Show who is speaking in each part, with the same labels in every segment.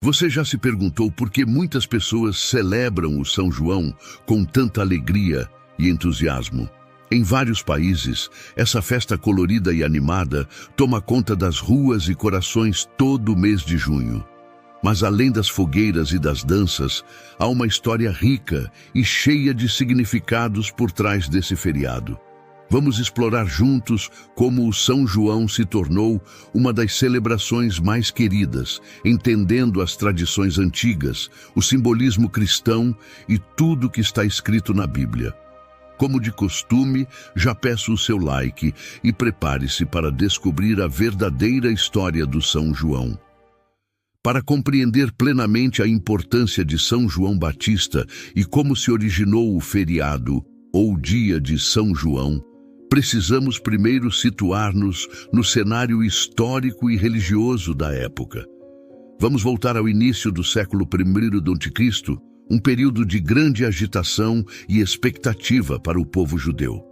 Speaker 1: Você já se perguntou por que muitas pessoas celebram o São João com tanta alegria e entusiasmo? Em vários países, essa festa colorida e animada toma conta das ruas e corações todo o mês de junho. Mas além das fogueiras e das danças, há uma história rica e cheia de significados por trás desse feriado. Vamos explorar juntos como o São João se tornou uma das celebrações mais queridas, entendendo as tradições antigas, o simbolismo cristão e tudo que está escrito na Bíblia. Como de costume, já peço o seu like e prepare-se para descobrir a verdadeira história do São João. Para compreender plenamente a importância de São João Batista e como se originou o feriado, ou dia de São João, precisamos primeiro situar-nos no cenário histórico e religioso da época. Vamos voltar ao início do século I do Anticristo, um período de grande agitação e expectativa para o povo judeu.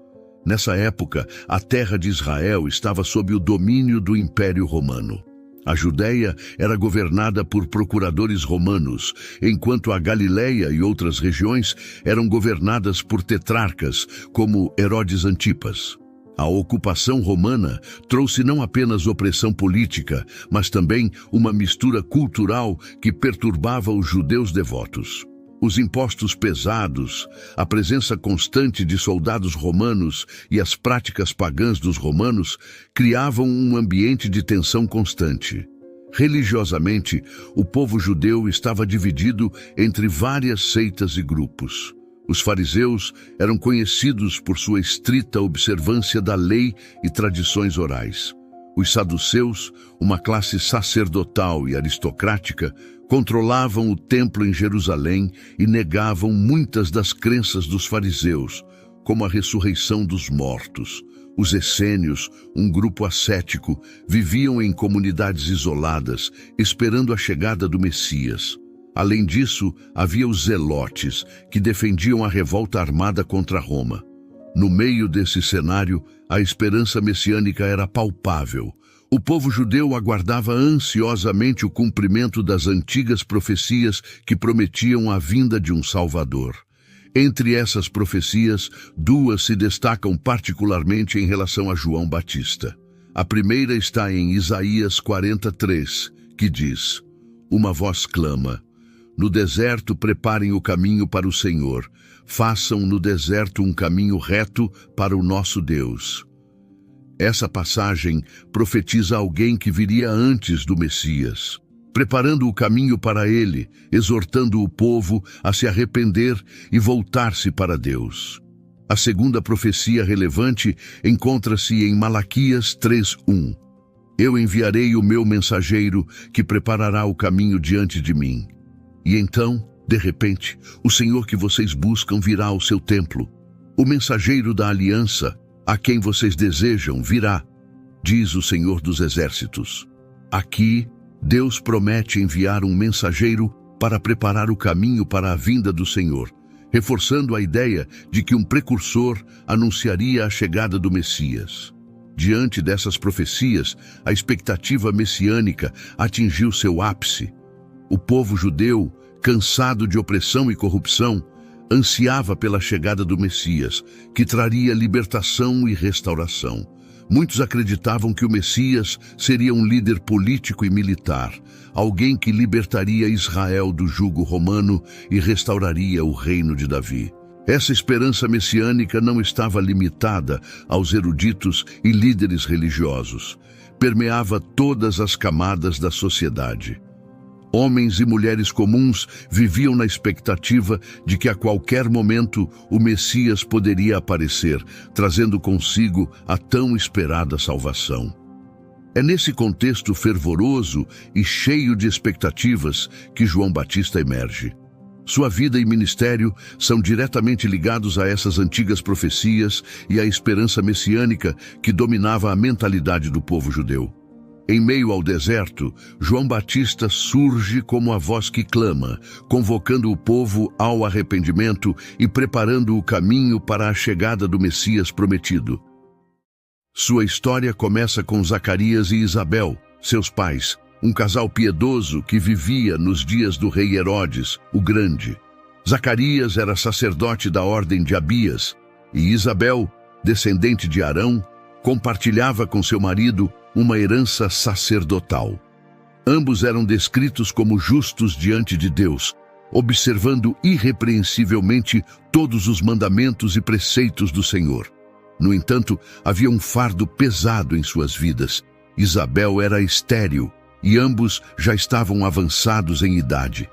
Speaker 1: Nessa época, a terra de Israel estava sob o domínio do Império Romano. A Judéia era governada por procuradores romanos, enquanto a Galileia e outras regiões eram governadas por tetrarcas, como Herodes Antipas. A ocupação romana trouxe não apenas opressão política, mas também uma mistura cultural que perturbava os judeus devotos. Os impostos pesados, a presença constante de soldados romanos e as práticas pagãs dos romanos criavam um ambiente de tensão constante. Religiosamente, o povo judeu estava dividido entre várias seitas e grupos. Os fariseus eram conhecidos por sua estrita observância da lei e tradições orais. Os saduceus, uma classe sacerdotal e aristocrática, controlavam o templo em Jerusalém e negavam muitas das crenças dos fariseus, como a ressurreição dos mortos. Os essênios, um grupo ascético, viviam em comunidades isoladas, esperando a chegada do Messias. Além disso, havia os zelotes, que defendiam a revolta armada contra Roma. No meio desse cenário, a esperança messiânica era palpável. O povo judeu aguardava ansiosamente o cumprimento das antigas profecias que prometiam a vinda de um Salvador. Entre essas profecias, duas se destacam particularmente em relação a João Batista. A primeira está em Isaías 43, que diz: Uma voz clama, no deserto preparem o caminho para o Senhor, façam no deserto um caminho reto para o nosso Deus. Essa passagem profetiza alguém que viria antes do Messias, preparando o caminho para ele, exortando o povo a se arrepender e voltar-se para Deus. A segunda profecia relevante encontra-se em Malaquias 3:1. Eu enviarei o meu mensageiro que preparará o caminho diante de mim. E então, de repente, o Senhor que vocês buscam virá ao seu templo. O mensageiro da aliança, a quem vocês desejam, virá, diz o Senhor dos Exércitos. Aqui, Deus promete enviar um mensageiro para preparar o caminho para a vinda do Senhor, reforçando a ideia de que um precursor anunciaria a chegada do Messias. Diante dessas profecias, a expectativa messiânica atingiu seu ápice. O povo judeu, cansado de opressão e corrupção, ansiava pela chegada do Messias, que traria libertação e restauração. Muitos acreditavam que o Messias seria um líder político e militar, alguém que libertaria Israel do jugo romano e restauraria o reino de Davi. Essa esperança messiânica não estava limitada aos eruditos e líderes religiosos. Permeava todas as camadas da sociedade. Homens e mulheres comuns viviam na expectativa de que a qualquer momento o Messias poderia aparecer, trazendo consigo a tão esperada salvação. É nesse contexto fervoroso e cheio de expectativas que João Batista emerge. Sua vida e ministério são diretamente ligados a essas antigas profecias e à esperança messiânica que dominava a mentalidade do povo judeu. Em meio ao deserto, João Batista surge como a voz que clama, convocando o povo ao arrependimento e preparando o caminho para a chegada do Messias prometido. Sua história começa com Zacarias e Isabel, seus pais, um casal piedoso que vivia nos dias do rei Herodes, o Grande. Zacarias era sacerdote da ordem de Abias, e Isabel, descendente de Arão, compartilhava com seu marido uma herança sacerdotal. Ambos eram descritos como justos diante de Deus, observando irrepreensivelmente todos os mandamentos e preceitos do Senhor. No entanto, havia um fardo pesado em suas vidas. Isabel era estéril e ambos já estavam avançados em idade.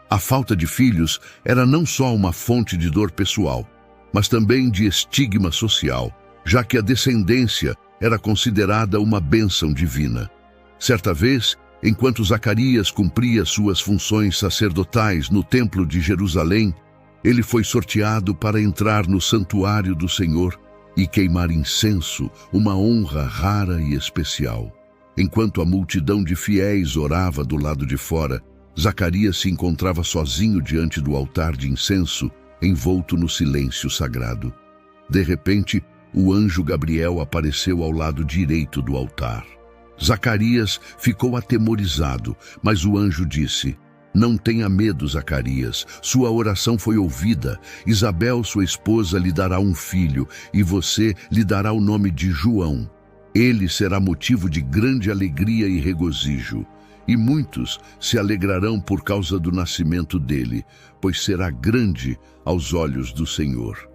Speaker 1: A falta de filhos era não só uma fonte de dor pessoal, mas também de estigma social, já que a descendência era considerada uma bênção divina. Certa vez, enquanto Zacarias cumpria suas funções sacerdotais no templo de Jerusalém, ele foi sorteado para entrar no santuário do Senhor e queimar incenso, uma honra rara e especial. Enquanto a multidão de fiéis orava do lado de fora, Zacarias se encontrava sozinho diante do altar de incenso, envolto no silêncio sagrado. De repente, o anjo Gabriel apareceu ao lado direito do altar. Zacarias ficou atemorizado, mas o anjo disse: "Não tenha medo, Zacarias. Sua oração foi ouvida. Isabel, sua esposa, lhe dará um filho, e você lhe dará o nome de João. Ele será motivo de grande alegria e regozijo, e muitos se alegrarão por causa do nascimento dele, pois será grande aos olhos do Senhor.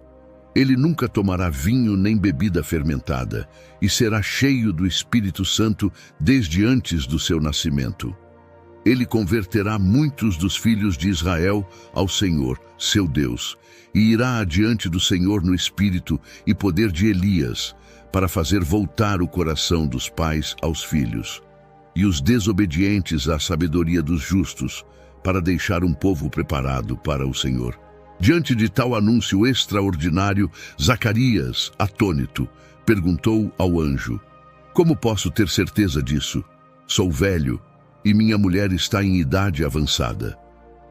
Speaker 1: Ele nunca tomará vinho nem bebida fermentada, e será cheio do Espírito Santo desde antes do seu nascimento. Ele converterá muitos dos filhos de Israel ao Senhor, seu Deus, e irá adiante do Senhor no espírito e poder de Elias, para fazer voltar o coração dos pais aos filhos, e os desobedientes à sabedoria dos justos, para deixar um povo preparado para o Senhor." Diante de tal anúncio extraordinário, Zacarias, atônito, perguntou ao anjo: "Como posso ter certeza disso? Sou velho e minha mulher está em idade avançada."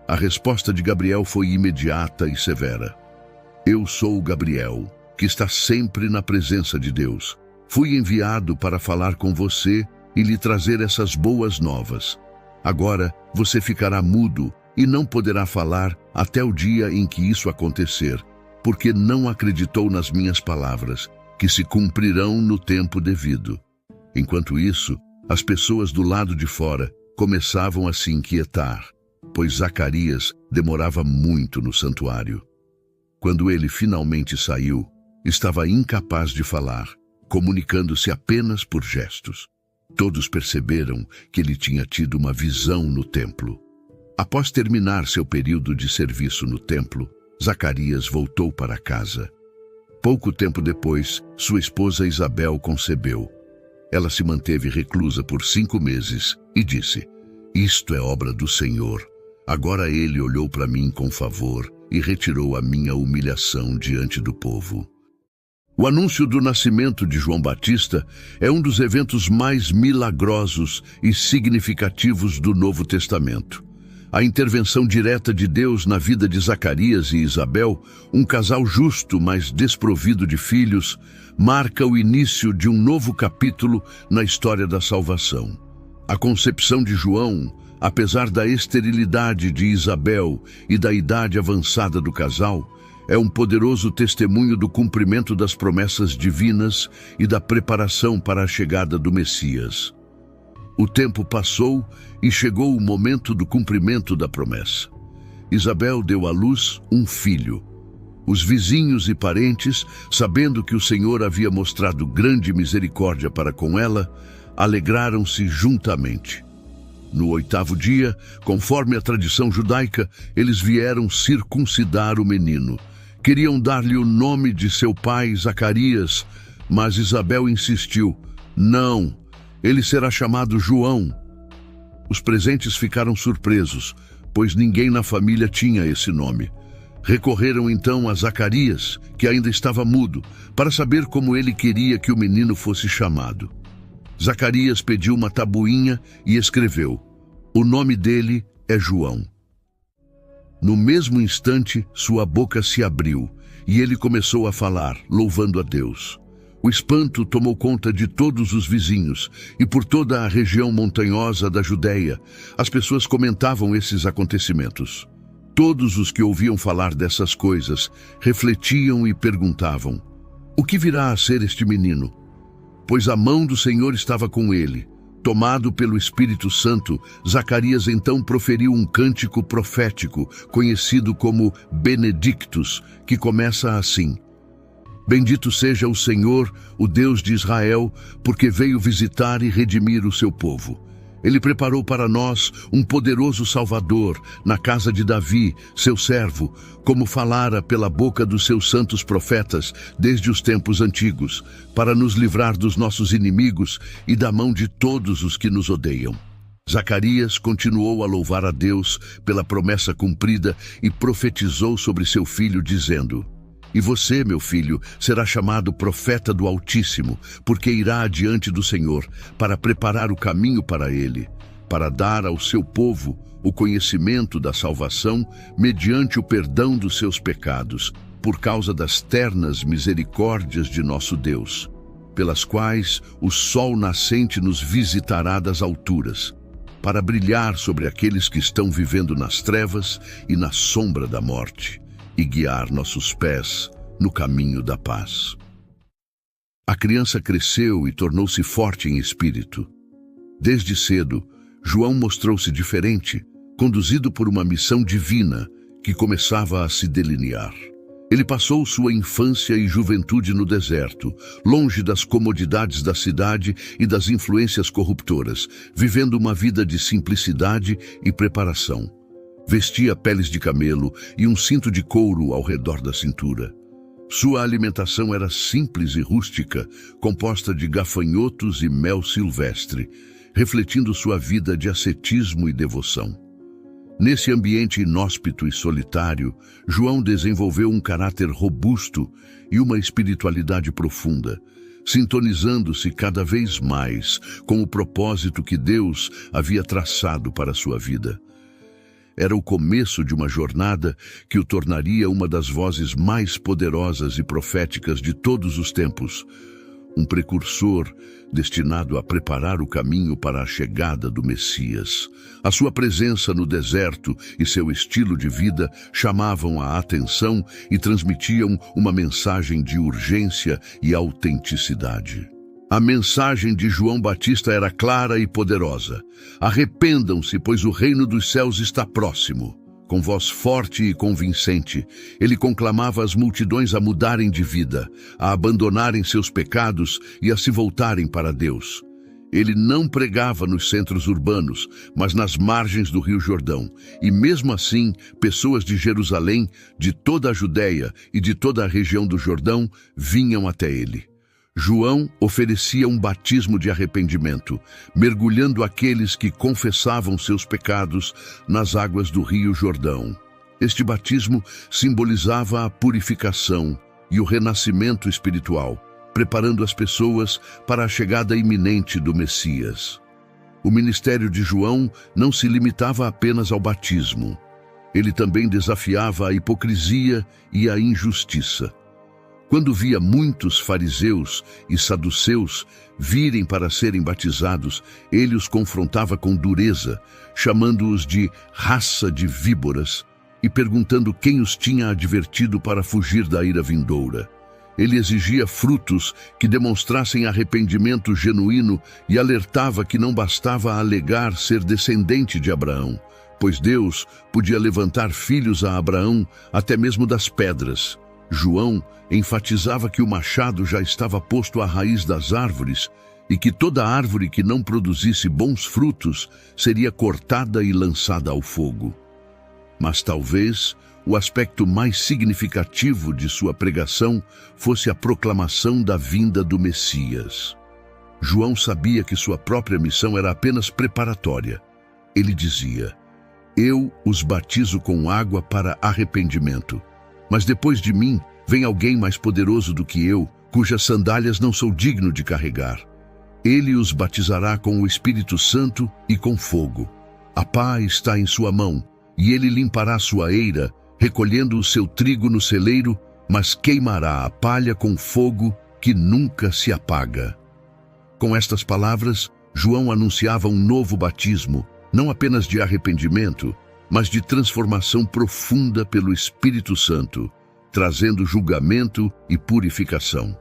Speaker 1: A resposta de Gabriel foi imediata e severa: "Eu sou Gabriel, que está sempre na presença de Deus. Fui enviado para falar com você e lhe trazer essas boas novas. Agora você ficará mudo e não poderá falar até o dia em que isso acontecer, porque não acreditou nas minhas palavras, que se cumprirão no tempo devido." Enquanto isso, as pessoas do lado de fora começavam a se inquietar, pois Zacarias demorava muito no santuário. Quando ele finalmente saiu, estava incapaz de falar, comunicando-se apenas por gestos. Todos perceberam que ele tinha tido uma visão no templo. Após terminar seu período de serviço no templo, Zacarias voltou para casa. Pouco tempo depois, sua esposa Isabel concebeu. Ela se manteve reclusa por 5 meses e disse: "Isto é obra do Senhor. Agora ele olhou para mim com favor e retirou a minha humilhação diante do povo." O anúncio do nascimento de João Batista é um dos eventos mais milagrosos e significativos do Novo Testamento. A intervenção direta de Deus na vida de Zacarias e Isabel, um casal justo, mas desprovido de filhos, marca o início de um novo capítulo na história da salvação. A concepção de João, apesar da esterilidade de Isabel e da idade avançada do casal, é um poderoso testemunho do cumprimento das promessas divinas e da preparação para a chegada do Messias. O tempo passou e chegou o momento do cumprimento da promessa. Isabel deu à luz um filho. Os vizinhos e parentes, sabendo que o Senhor havia mostrado grande misericórdia para com ela, alegraram-se juntamente. No 8º dia, conforme a tradição judaica, eles vieram circuncidar o menino. Queriam dar-lhe o nome de seu pai, Zacarias, mas Isabel insistiu: "Não, ele será chamado João." Os presentes ficaram surpresos, pois ninguém na família tinha esse nome. Recorreram então a Zacarias, que ainda estava mudo, para saber como ele queria que o menino fosse chamado. Zacarias pediu uma tabuinha e escreveu: "O nome dele é João." No mesmo instante, sua boca se abriu e ele começou a falar, louvando a Deus. O espanto tomou conta de todos os vizinhos e por toda a região montanhosa da Judéia. As pessoas comentavam esses acontecimentos. Todos os que ouviam falar dessas coisas refletiam e perguntavam: o que virá a ser este menino? Pois a mão do Senhor estava com ele. Tomado pelo Espírito Santo, Zacarias então proferiu um cântico profético, conhecido como Benedictus, que começa assim: Bendito seja o Senhor, o Deus de Israel, porque veio visitar e redimir o seu povo. Ele preparou para nós um poderoso Salvador na casa de Davi, seu servo, como falara pela boca dos seus santos profetas desde os tempos antigos, para nos livrar dos nossos inimigos e da mão de todos os que nos odeiam. Zacarias continuou a louvar a Deus pela promessa cumprida e profetizou sobre seu filho, dizendo: E você, meu filho, será chamado profeta do Altíssimo, porque irá adiante do Senhor, para preparar o caminho para ele, para dar ao seu povo o conhecimento da salvação, mediante o perdão dos seus pecados, por causa das ternas misericórdias de nosso Deus, pelas quais o sol nascente nos visitará das alturas, para brilhar sobre aqueles que estão vivendo nas trevas e na sombra da morte, e guiar nossos pés no caminho da paz. A criança cresceu e tornou-se forte em espírito. Desde cedo, João mostrou-se diferente, conduzido por uma missão divina que começava a se delinear. Ele passou sua infância e juventude no deserto, longe das comodidades da cidade e das influências corruptoras, vivendo uma vida de simplicidade e preparação. Vestia peles de camelo e um cinto de couro ao redor da cintura. Sua alimentação era simples e rústica, composta de gafanhotos e mel silvestre, refletindo sua vida de ascetismo e devoção. Nesse ambiente inóspito e solitário, João desenvolveu um caráter robusto e uma espiritualidade profunda, sintonizando-se cada vez mais com o propósito que Deus havia traçado para sua vida. Era o começo de uma jornada que o tornaria uma das vozes mais poderosas e proféticas de todos os tempos, um precursor destinado a preparar o caminho para a chegada do Messias. A sua presença no deserto e seu estilo de vida chamavam a atenção e transmitiam uma mensagem de urgência e autenticidade. A mensagem de João Batista era clara e poderosa. Arrependam-se, pois o reino dos céus está próximo. Com voz forte e convincente, ele conclamava as multidões a mudarem de vida, a abandonarem seus pecados e a se voltarem para Deus. Ele não pregava nos centros urbanos, mas nas margens do Rio Jordão. E mesmo assim, pessoas de Jerusalém, de toda a Judéia e de toda a região do Jordão vinham até ele. João oferecia um batismo de arrependimento, mergulhando aqueles que confessavam seus pecados nas águas do Rio Jordão. Este batismo simbolizava a purificação e o renascimento espiritual, preparando as pessoas para a chegada iminente do Messias. O ministério de João não se limitava apenas ao batismo. Ele também desafiava a hipocrisia e a injustiça. Quando via muitos fariseus e saduceus virem para serem batizados, ele os confrontava com dureza, chamando-os de raça de víboras e perguntando quem os tinha advertido para fugir da ira vindoura. Ele exigia frutos que demonstrassem arrependimento genuíno e alertava que não bastava alegar ser descendente de Abraão, pois Deus podia levantar filhos a Abraão até mesmo das pedras. João enfatizava que o machado já estava posto à raiz das árvores e que toda árvore que não produzisse bons frutos seria cortada e lançada ao fogo. Mas talvez o aspecto mais significativo de sua pregação fosse a proclamação da vinda do Messias. João sabia que sua própria missão era apenas preparatória. Ele dizia: Eu os batizo com água para arrependimento. Mas depois de mim vem alguém mais poderoso do que eu, cujas sandálias não sou digno de carregar. Ele os batizará com o Espírito Santo e com fogo. A pá está em sua mão, e ele limpará sua eira, recolhendo o seu trigo no celeiro, mas queimará a palha com fogo que nunca se apaga. Com estas palavras, João anunciava um novo batismo, não apenas de arrependimento, mas de transformação profunda pelo Espírito Santo, trazendo julgamento e purificação.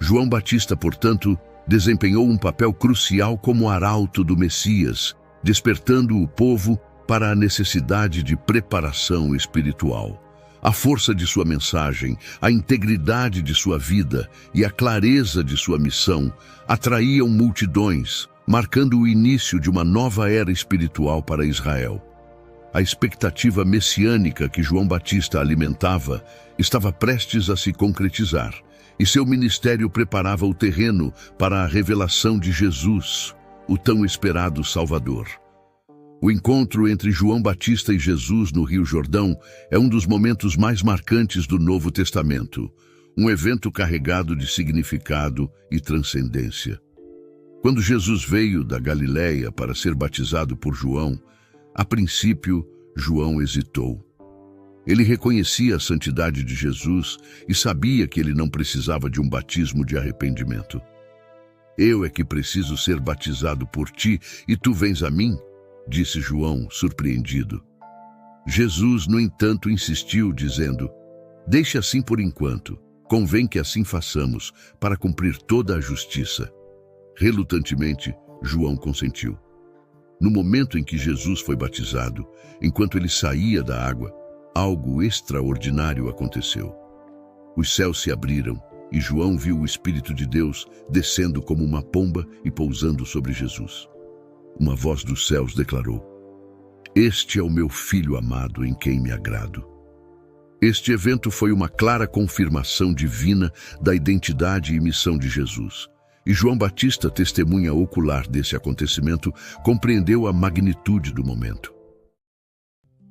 Speaker 1: João Batista, portanto, desempenhou um papel crucial como arauto do Messias, despertando o povo para a necessidade de preparação espiritual. A força de sua mensagem, a integridade de sua vida e a clareza de sua missão atraíam multidões, marcando o início de uma nova era espiritual para Israel. A expectativa messiânica que João Batista alimentava estava prestes a se concretizar, e seu ministério preparava o terreno para a revelação de Jesus, o tão esperado Salvador. O encontro entre João Batista e Jesus no Rio Jordão é um dos momentos mais marcantes do Novo Testamento, um evento carregado de significado e transcendência. Quando Jesus veio da Galileia para ser batizado por João, a princípio, João hesitou. Ele reconhecia a santidade de Jesus e sabia que ele não precisava de um batismo de arrependimento. Eu é que preciso ser batizado por ti e tu vens a mim? Disse João, surpreendido. Jesus, no entanto, insistiu, dizendo: deixe assim por enquanto, convém que assim façamos, para cumprir toda a justiça. Relutantemente, João consentiu. No momento em que Jesus foi batizado, enquanto ele saía da água, algo extraordinário aconteceu. Os céus se abriram e João viu o Espírito de Deus descendo como uma pomba e pousando sobre Jesus. Uma voz dos céus declarou: este é o meu Filho amado em quem me agrado. Este evento foi uma clara confirmação divina da identidade e missão de Jesus. E João Batista, testemunha ocular desse acontecimento, compreendeu a magnitude do momento.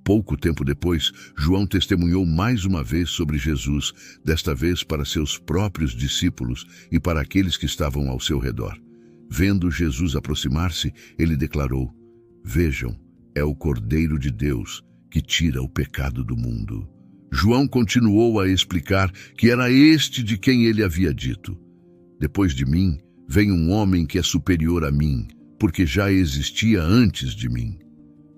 Speaker 1: Pouco tempo depois, João testemunhou mais uma vez sobre Jesus, desta vez para seus próprios discípulos e para aqueles que estavam ao seu redor. Vendo Jesus aproximar-se, ele declarou: vejam, é o Cordeiro de Deus que tira o pecado do mundo. João continuou a explicar que era este de quem ele havia dito: depois de mim, vem um homem que é superior a mim, porque já existia antes de mim.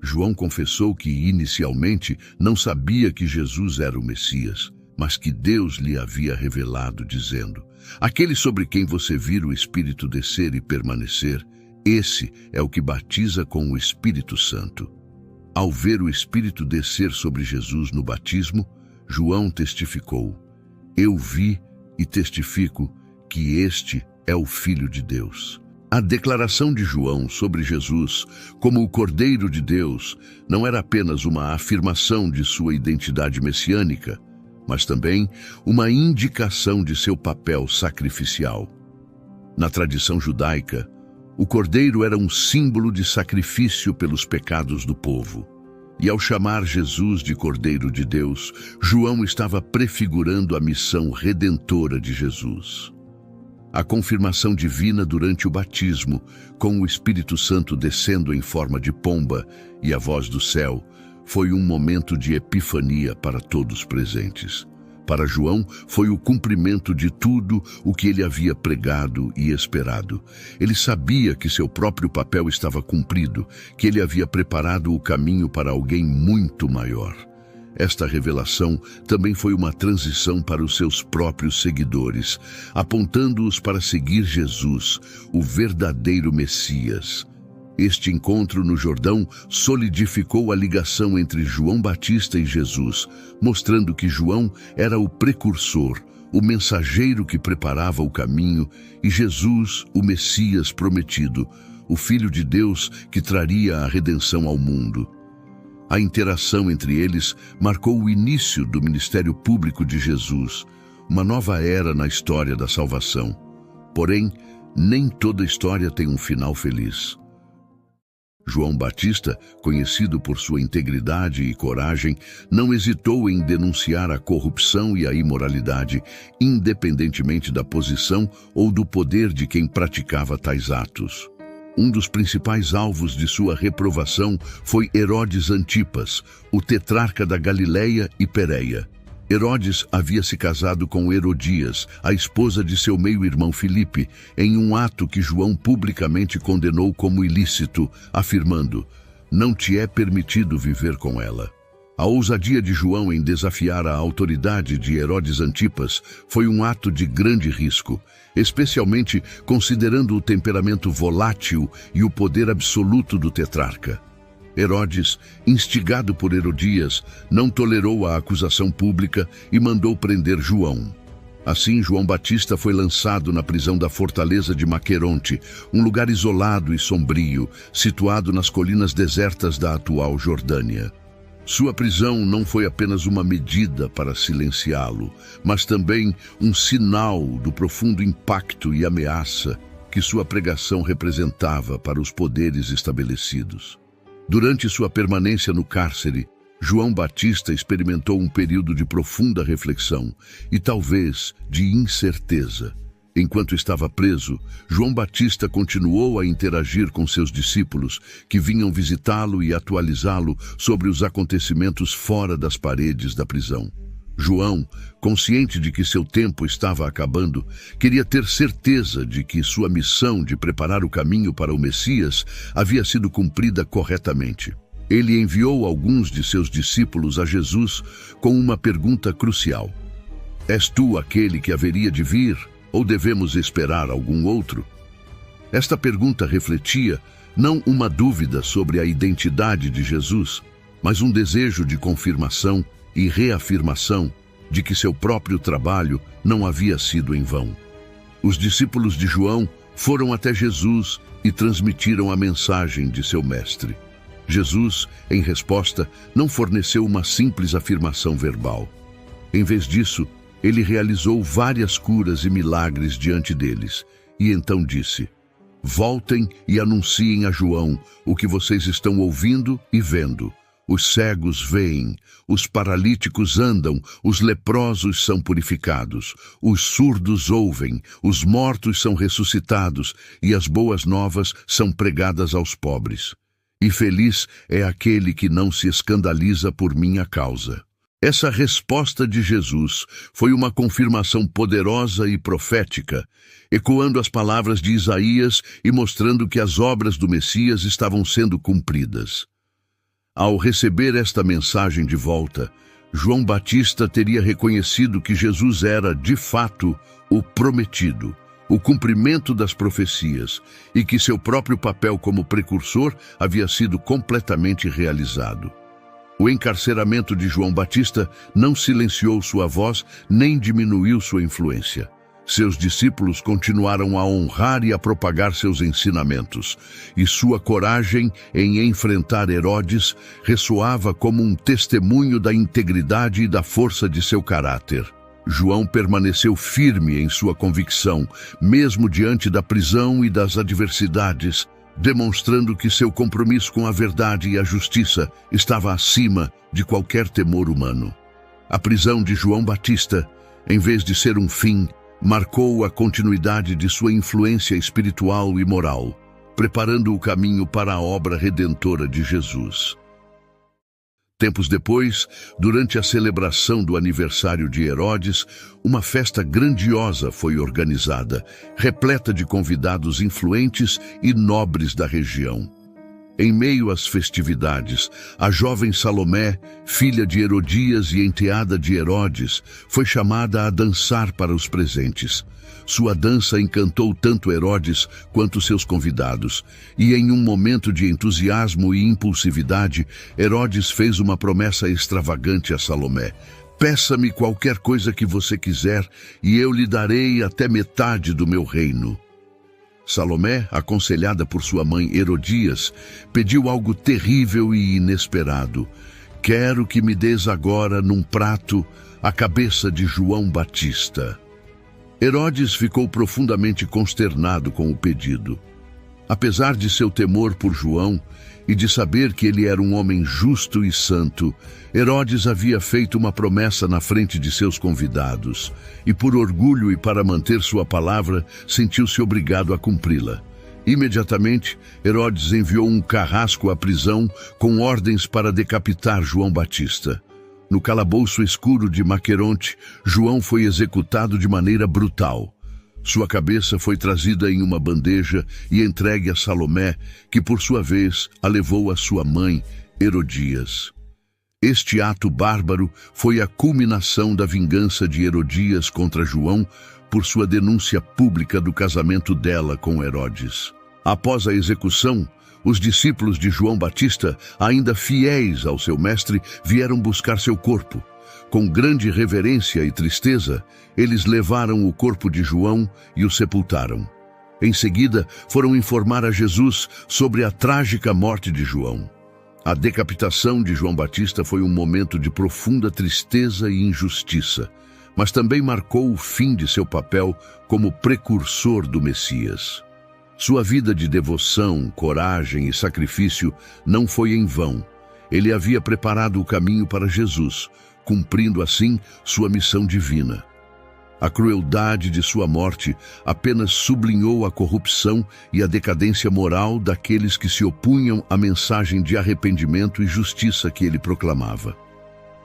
Speaker 1: João confessou que, inicialmente, não sabia que Jesus era o Messias, mas que Deus lhe havia revelado, dizendo: aquele sobre quem você vir o Espírito descer e permanecer, esse é o que batiza com o Espírito Santo. Ao ver o Espírito descer sobre Jesus no batismo, João testificou: eu vi e testifico que este é o Filho de Deus. A declaração de João sobre Jesus como o Cordeiro de Deus não era apenas uma afirmação de sua identidade messiânica, mas também uma indicação de seu papel sacrificial. Na tradição judaica, o Cordeiro era um símbolo de sacrifício pelos pecados do povo. E ao chamar Jesus de Cordeiro de Deus, João estava prefigurando a missão redentora de Jesus. A confirmação divina durante o batismo, com o Espírito Santo descendo em forma de pomba e a voz do céu, foi um momento de epifania para todos presentes. Para João, foi o cumprimento de tudo o que ele havia pregado e esperado. Ele sabia que seu próprio papel estava cumprido, que ele havia preparado o caminho para alguém muito maior. Esta revelação também foi uma transição para os seus próprios seguidores, apontando-os para seguir Jesus, o verdadeiro Messias. Este encontro no Jordão solidificou a ligação entre João Batista e Jesus, mostrando que João era o precursor, o mensageiro que preparava o caminho, e Jesus, o Messias prometido, o Filho de Deus que traria a redenção ao mundo. A interação entre eles marcou o início do ministério público de Jesus, uma nova era na história da salvação. Porém, nem toda história tem um final feliz. João Batista, conhecido por sua integridade e coragem, não hesitou em denunciar a corrupção e a imoralidade, independentemente da posição ou do poder de quem praticava tais atos. Um dos principais alvos de sua reprovação foi Herodes Antipas, o tetrarca da Galileia e Pérea. Herodes havia se casado com Herodias, a esposa de seu meio-irmão Filipe, em um ato que João publicamente condenou como ilícito, afirmando: "Não te é permitido viver com ela." A ousadia de João em desafiar a autoridade de Herodes Antipas foi um ato de grande risco, especialmente considerando o temperamento volátil e o poder absoluto do tetrarca. Herodes, instigado por Herodias, não tolerou a acusação pública e mandou prender João. Assim, João Batista foi lançado na prisão da fortaleza de Maqueronte, um lugar isolado e sombrio, situado nas colinas desertas da atual Jordânia. Sua prisão não foi apenas uma medida para silenciá-lo, mas também um sinal do profundo impacto e ameaça que sua pregação representava para os poderes estabelecidos. Durante sua permanência no cárcere, João Batista experimentou um período de profunda reflexão e talvez de incerteza. Enquanto estava preso, João Batista continuou a interagir com seus discípulos, que vinham visitá-lo e atualizá-lo sobre os acontecimentos fora das paredes da prisão. João, consciente de que seu tempo estava acabando, queria ter certeza de que sua missão de preparar o caminho para o Messias havia sido cumprida corretamente. Ele enviou alguns de seus discípulos a Jesus com uma pergunta crucial: "És tu aquele que haveria de vir, ou devemos esperar algum outro?" Esta pergunta refletia não uma dúvida sobre a identidade de Jesus, mas um desejo de confirmação e reafirmação de que seu próprio trabalho não havia sido em vão. Os discípulos de João foram até Jesus e transmitiram a mensagem de seu mestre. Jesus, em resposta, não forneceu uma simples afirmação verbal. Em vez disso, ele realizou várias curas e milagres diante deles, e então disse: "Voltem e anunciem a João o que vocês estão ouvindo e vendo. Os cegos veem, os paralíticos andam, os leprosos são purificados, os surdos ouvem, os mortos são ressuscitados e as boas novas são pregadas aos pobres. E feliz é aquele que não se escandaliza por minha causa." Essa resposta de Jesus foi uma confirmação poderosa e profética, ecoando as palavras de Isaías e mostrando que as obras do Messias estavam sendo cumpridas. Ao receber esta mensagem de volta, João Batista teria reconhecido que Jesus era, de fato, o prometido, o cumprimento das profecias, e que seu próprio papel como precursor havia sido completamente realizado. O encarceramento de João Batista não silenciou sua voz nem diminuiu sua influência. Seus discípulos continuaram a honrar e a propagar seus ensinamentos, e sua coragem em enfrentar Herodes ressoava como um testemunho da integridade e da força de seu caráter. João permaneceu firme em sua convicção, mesmo diante da prisão e das adversidades, demonstrando que seu compromisso com a verdade e a justiça estava acima de qualquer temor humano. A prisão de João Batista, em vez de ser um fim, marcou a continuidade de sua influência espiritual e moral, preparando o caminho para a obra redentora de Jesus. Tempos depois, durante a celebração do aniversário de Herodes, uma festa grandiosa foi organizada, repleta de convidados influentes e nobres da região. Em meio às festividades, a jovem Salomé, filha de Herodias e enteada de Herodes, foi chamada a dançar para os presentes. Sua dança encantou tanto Herodes quanto seus convidados, e em um momento de entusiasmo e impulsividade, Herodes fez uma promessa extravagante a Salomé: "Peça-me qualquer coisa que você quiser, e eu lhe darei até metade do meu reino." Salomé, aconselhada por sua mãe Herodias, pediu algo terrível e inesperado: "Quero que me des agora, num prato, a cabeça de João Batista." Herodes ficou profundamente consternado com o pedido. Apesar de seu temor por João e de saber que ele era um homem justo e santo, Herodes havia feito uma promessa na frente de seus convidados, e por orgulho e para manter sua palavra, sentiu-se obrigado a cumpri-la. Imediatamente, Herodes enviou um carrasco à prisão com ordens para decapitar João Batista. No calabouço escuro de Maqueronte, João foi executado de maneira brutal. Sua cabeça foi trazida em uma bandeja e entregue a Salomé, que por sua vez a levou à sua mãe, Herodias. Este ato bárbaro foi a culminação da vingança de Herodias contra João por sua denúncia pública do casamento dela com Herodes. Após a execução, os discípulos de João Batista, ainda fiéis ao seu mestre, vieram buscar seu corpo. Com grande reverência e tristeza, eles levaram o corpo de João e o sepultaram. Em seguida, foram informar a Jesus sobre a trágica morte de João. A decapitação de João Batista foi um momento de profunda tristeza e injustiça, mas também marcou o fim de seu papel como precursor do Messias. Sua vida de devoção, coragem e sacrifício não foi em vão. Ele havia preparado o caminho para Jesus, cumprindo assim sua missão divina. A crueldade de sua morte apenas sublinhou a corrupção e a decadência moral daqueles que se opunham à mensagem de arrependimento e justiça que ele proclamava.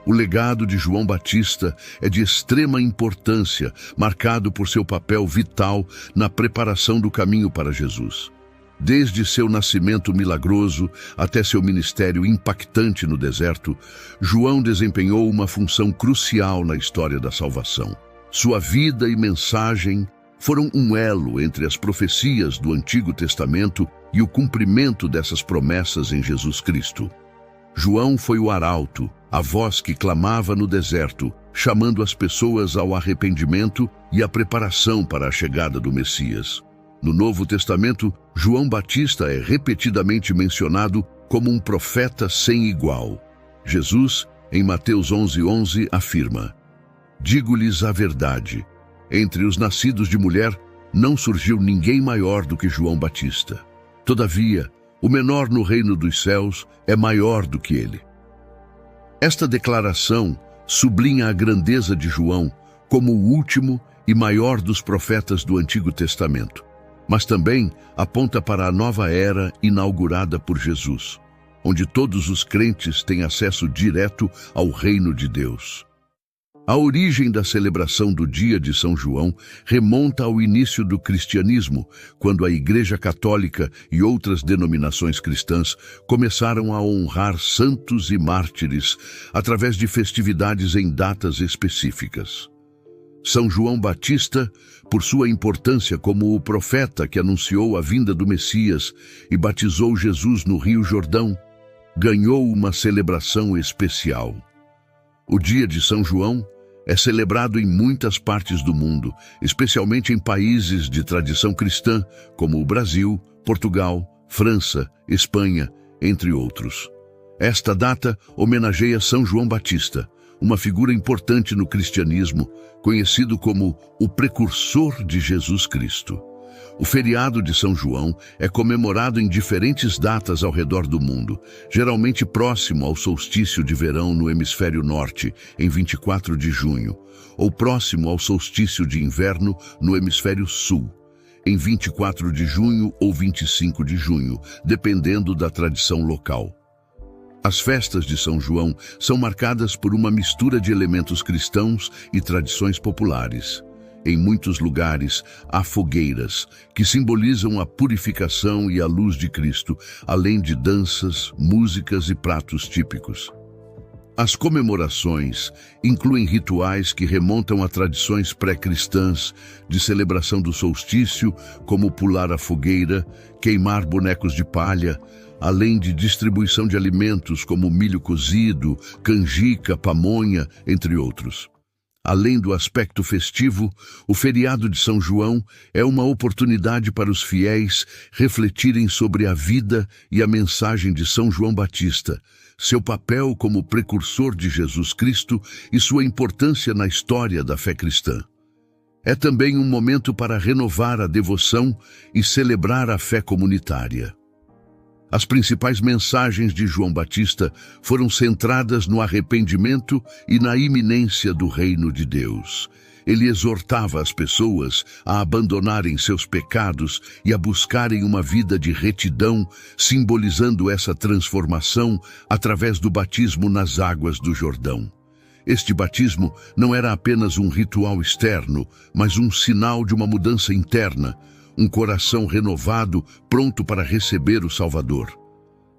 Speaker 1: O legado de João Batista é de extrema importância, marcado por seu papel vital na preparação do caminho para Jesus. Desde seu nascimento milagroso até seu ministério impactante no deserto, João desempenhou uma função crucial na história da salvação. Sua vida e mensagem foram um elo entre as profecias do Antigo Testamento e o cumprimento dessas promessas em Jesus Cristo. João foi o arauto, a voz que clamava no deserto, chamando as pessoas ao arrependimento e à preparação para a chegada do Messias. No Novo Testamento, João Batista é repetidamente mencionado como um profeta sem igual. Jesus, em Mateus 11:11, afirma: "Digo-lhes a verdade, entre os nascidos de mulher não surgiu ninguém maior do que João Batista. Todavia, o menor no reino dos céus é maior do que ele." Esta declaração sublinha a grandeza de João como o último e maior dos profetas do Antigo Testamento, mas também aponta para a nova era inaugurada por Jesus, onde todos os crentes têm acesso direto ao reino de Deus. A origem da celebração do dia de São João remonta ao início do cristianismo, quando a Igreja Católica e outras denominações cristãs começaram a honrar santos e mártires através de festividades em datas específicas. São João Batista, por sua importância como o profeta que anunciou a vinda do Messias e batizou Jesus no Rio Jordão, ganhou uma celebração especial. O dia de São João é celebrado em muitas partes do mundo, especialmente em países de tradição cristã, como o Brasil, Portugal, França, Espanha, entre outros. Esta data homenageia São João Batista, uma figura importante no cristianismo, conhecido como o precursor de Jesus Cristo. O feriado de São João é comemorado em diferentes datas ao redor do mundo, geralmente próximo ao solstício de verão no hemisfério norte, em 24 de junho, ou próximo ao solstício de inverno no hemisfério sul, em 24 de junho ou 25 de junho, dependendo da tradição local. As festas de São João são marcadas por uma mistura de elementos cristãos e tradições populares. Em muitos lugares, há fogueiras, que simbolizam a purificação e a luz de Cristo, além de danças, músicas e pratos típicos. As comemorações incluem rituais que remontam a tradições pré-cristãs de celebração do solstício, como pular a fogueira, queimar bonecos de palha, além de distribuição de alimentos como milho cozido, canjica, pamonha, entre outros. Além do aspecto festivo, o feriado de São João é uma oportunidade para os fiéis refletirem sobre a vida e a mensagem de São João Batista, seu papel como precursor de Jesus Cristo e sua importância na história da fé cristã. É também um momento para renovar a devoção e celebrar a fé comunitária. As principais mensagens de João Batista foram centradas no arrependimento e na iminência do reino de Deus. Ele exortava as pessoas a abandonarem seus pecados e a buscarem uma vida de retidão, simbolizando essa transformação através do batismo nas águas do Jordão. Este batismo não era apenas um ritual externo, mas um sinal de uma mudança interna, um coração renovado, pronto para receber o Salvador.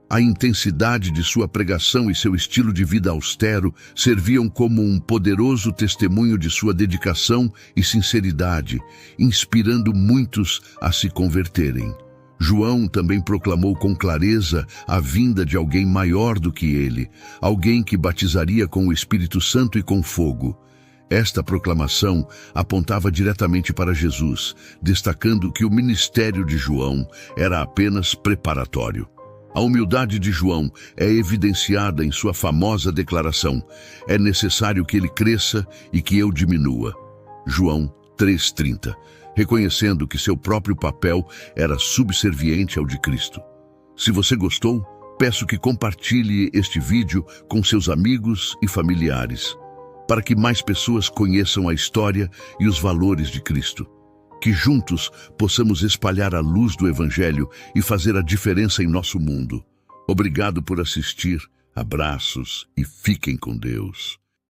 Speaker 1: A intensidade de sua pregação e seu estilo de vida austero serviam como um poderoso testemunho de sua dedicação e sinceridade, inspirando muitos a se converterem. João também proclamou com clareza a vinda de alguém maior do que ele, alguém que batizaria com o Espírito Santo e com fogo. Esta proclamação apontava diretamente para Jesus, destacando que o ministério de João era apenas preparatório. A humildade de João é evidenciada em sua famosa declaração: é necessário que ele cresça e que eu diminua. João 3,30, reconhecendo que seu próprio papel era subserviente ao de Cristo. Se você gostou, peço que compartilhe este vídeo com seus amigos e familiares, para que mais pessoas conheçam a história e os valores de Cristo. Que juntos possamos espalhar a luz do Evangelho e fazer a diferença em nosso mundo. Obrigado por assistir, abraços e fiquem com Deus.